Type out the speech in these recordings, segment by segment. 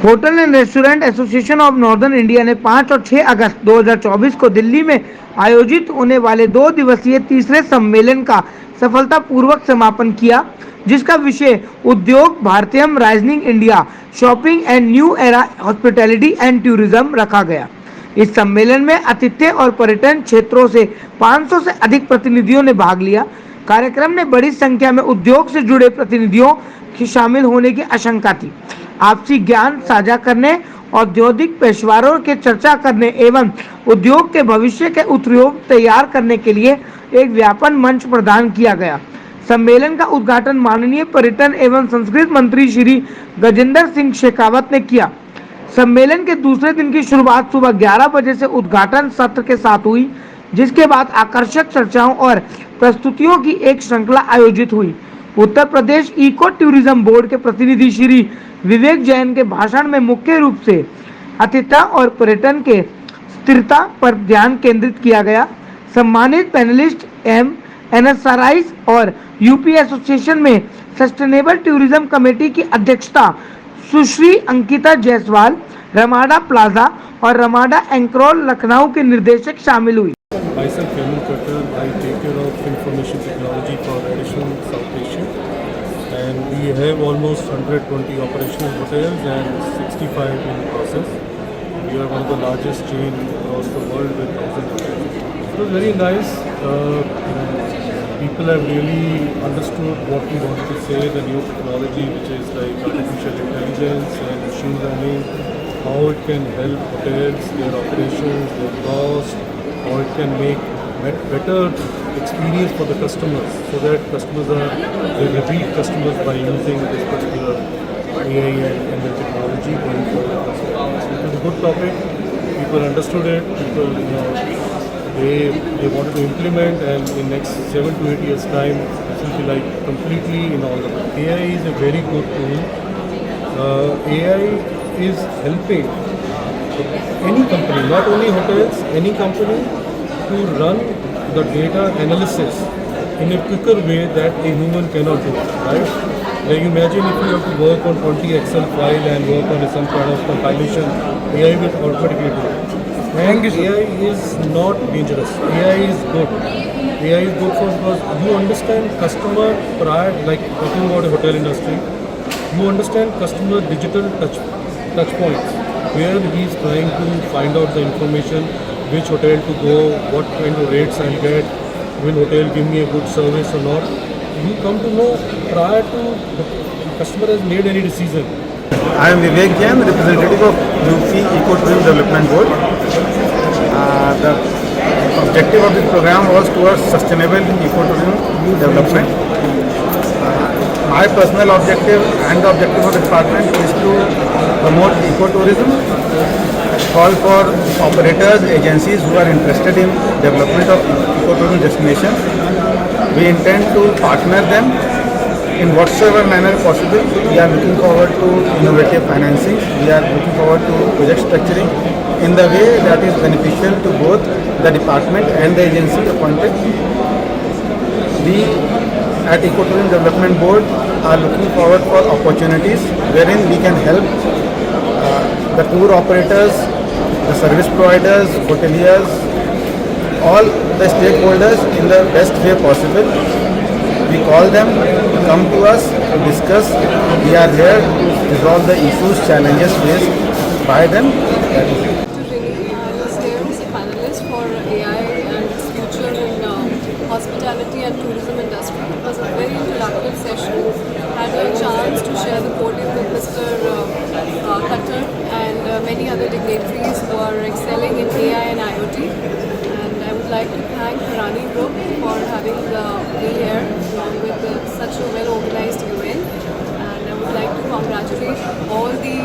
Hotel and restaurant association of northern India ने 5 और 6 अगस्त 2024 को दिल्ली में आयोजित होने वाले 2 दिवसीय तीसरे सम्मेलन का सफलतापूर्वक समापन किया, जिसका विषय उद्योग भारतीयम rising India shopping and new era hospitality and tourism रखा गया। इस सम्मेलन में आतिथ्य और पर्यटन क्षेत्रों से 500 से अधिक प्रतिनिधियों ने भाग लिया। कार्यक्रम में बड़ी संख्या में उद्योग से जुड़े प्रतिनिधियों की शामिल होने की आशंका थी। आपसी ज्ञान साझा करने, औद्योगिक पेशवारों के चर्चा करने एवं उद्योग के भविष्य के उपयोग तैयार करने के लिए एक व्यापक मंच प्रदान किया गया। सम्मेलन का उद्घाटन माननीय पर्यटन एवं संस्कृति मंत्री श्री गजेंद्र सिंह शेखावत ने किया। सम्मेलन के दूसरे दिन की शुरुआत सुबह 11 बजे से उद्घाटन सत्र के साथ हुई, जिसके बाद आकर्षक चर्चाओं और प्रस्तुतियों की एक श्रृंखला आयोजित हुई। Uttar Pradesh eco tourism board के प्रतिनिधि श्री विवेक जैन के भाषण में मुख्य रूप से आतिथ्यता और पर्यटन के स्थिरता पर ध्यान केंद्रित किया गया। सम्मानित पैनलिस्ट एनएसआरआईज और यूपी एसोसिएशन में सस्टेनेबल टूरिज्म कमेटी की अध्यक्षता सुश्री अंकिता जायसवाल, रमाडा प्लाजा और रमाडा एंक्रोल लखनऊ के निर्देशक शामिल हुई। Myself, Hemant Katar, I take care of information technology for Radisson South Asia, and we have almost 120 operational hotels and 65 in process. We are one of the largest chain across the world with 1,000 hotels. It was very nice. People have really understood what we wanted to say, the new technology which is like artificial intelligence and machine learning, how it can help hotels, their operations, their cost, how it can make better experience for the customers, so that customers are they repeat customers by using this particular AI and the technology going forward. It was a good topic. People understood it. People, they wanted to implement, and in next 7 to 8 years time, it will be like completely in all of it. AI is a very good tool. AI is helping any company, not only hotels, any company to run the data analysis in a quicker way that a human cannot do, right? Like imagine if you have to work on 20 Excel file and work on some kind of compilation, AI will automatically do it. And AI is not dangerous. AI is good. AI is good for because you understand customer prior, like talking about a hotel industry, you understand customer digital touch points where he is trying to find out the information, which hotel to go, what kind of rates I'll get, will hotel give me a good service or not. You come to know prior to the customer has made any decision. I am Vivek Jain, representative of UP Ecotourism Development Board. The objective of this program was towards sustainable ecotourism development. My personal objective and the objective of the department is to promote ecotourism, call for operators, agencies who are interested in development of ecotourism destination. We intend to partner them in whatsoever manner possible. We are looking forward to innovative financing. We are looking forward to project structuring in the way that is beneficial to both the department and the agency appointed. We at Ecotourism Development Board are looking forward for opportunities wherein we can help the tour operators, the service providers, hoteliers, all the stakeholders in the best way possible. We call them to come to us to discuss. We are here to resolve the issues, challenges faced by them. I was here as a panelist for AI and its future in hospitality and tourism industry. It was a very interactive session. I had a chance to share the podium with Mr. Khattar and many other dignitaries who are excelling in AI and IoT. And I would like to thank Rani Group for having me here along with such a well-organized event. And I would like to congratulate all the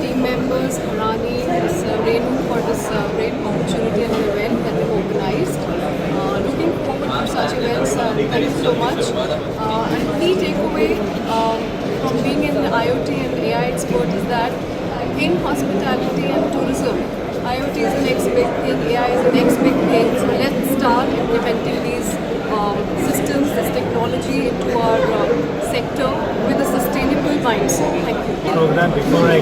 team members, Rani, Renu for this great opportunity and event that they've organized. Looking forward to such events. Thank you so much. And key takeaway from being an IoT and AI expert is that in hospitality and tourism, IoT is the next big thing, AI is the next big thing. So let's start implementing these systems, this technology into our sector with a sustainable mindset. Thank you. Program. Before I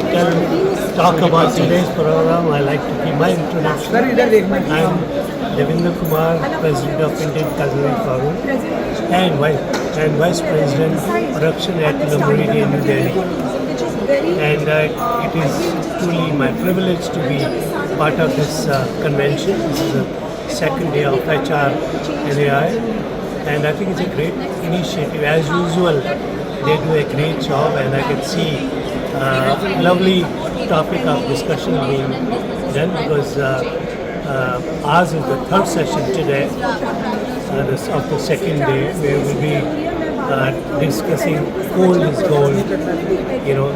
talk about today's program, I like to give my introduction. I'm Devinder Kumar, President of Indian Culinary Forum and Vice President Production at Lamborghini New Delhi. And it is truly my privilege to be part of this convention. This is the second day of HR and AI, and I think it's a great initiative. As usual, they do a great job, and I can see lovely topic of discussion being done because ours is the third session today of the second day, where we'll be discussing Gold is Gold,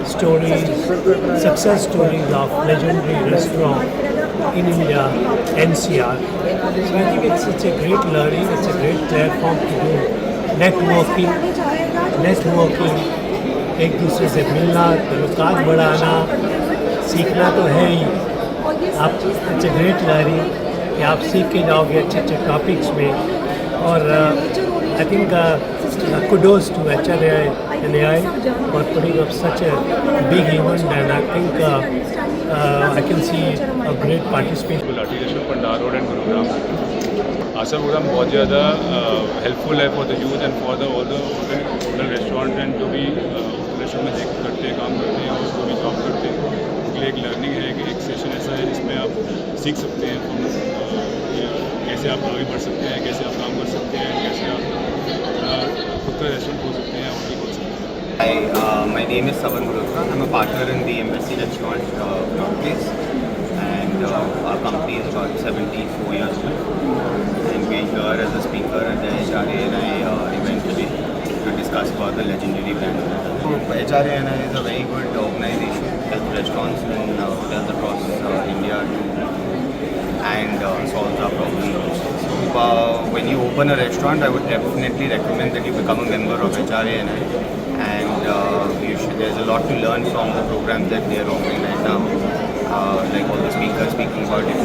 stories, success stories of legendary restaurant in India, NCR. So I think it's a great learning, it's a great platform to do networking, एक दूसरे से मिलना, ताल्लुकात बढ़ाना, सीखना तो है ही। आप इट्स अ ग्रेट लर्निंग कि आप सीख के जाओगे अच्छे अच्छे टॉपिक्स में और I think kudos to HRAI and AI for putting up such a big event, and I think I can see a great participation. Gulati restaurant Pandar road and Gurugram. आशा प्रोग्राम बहुत ज़्यादा हेल्पफुल है for the youth and for the all the hotel restaurant and जो भी restaurant में करते हैं, काम करते हैं और उसको भी जॉब करते हैं, उनके लिए एक लर्निंग है कि एक सेशन ऐसा है जिसमें आप सीख सकते हैं कैसे आप आगे बढ़ सकते हैं, कैसे आप काम कर सकते हैं, कैसे आप खुद का रेस्टोरेंट खोल सकते हैं, होटल खोल सकते हैं। Hi, my name is Saban Malhotra. I'm a partner in the Embassy Restaurant Place, and our company is about 74 years old. And we're here as a speaker at the HRAI event today to discuss about the legendary brand. So, HRAI is a very good organization, helps restaurants and hotels across India to and solves our problems. So when you open a restaurant, I would definitely recommend that you become a member of HRAI, and there's a lot to learn from the programs that they are offering right now, like all the speakers speaking about different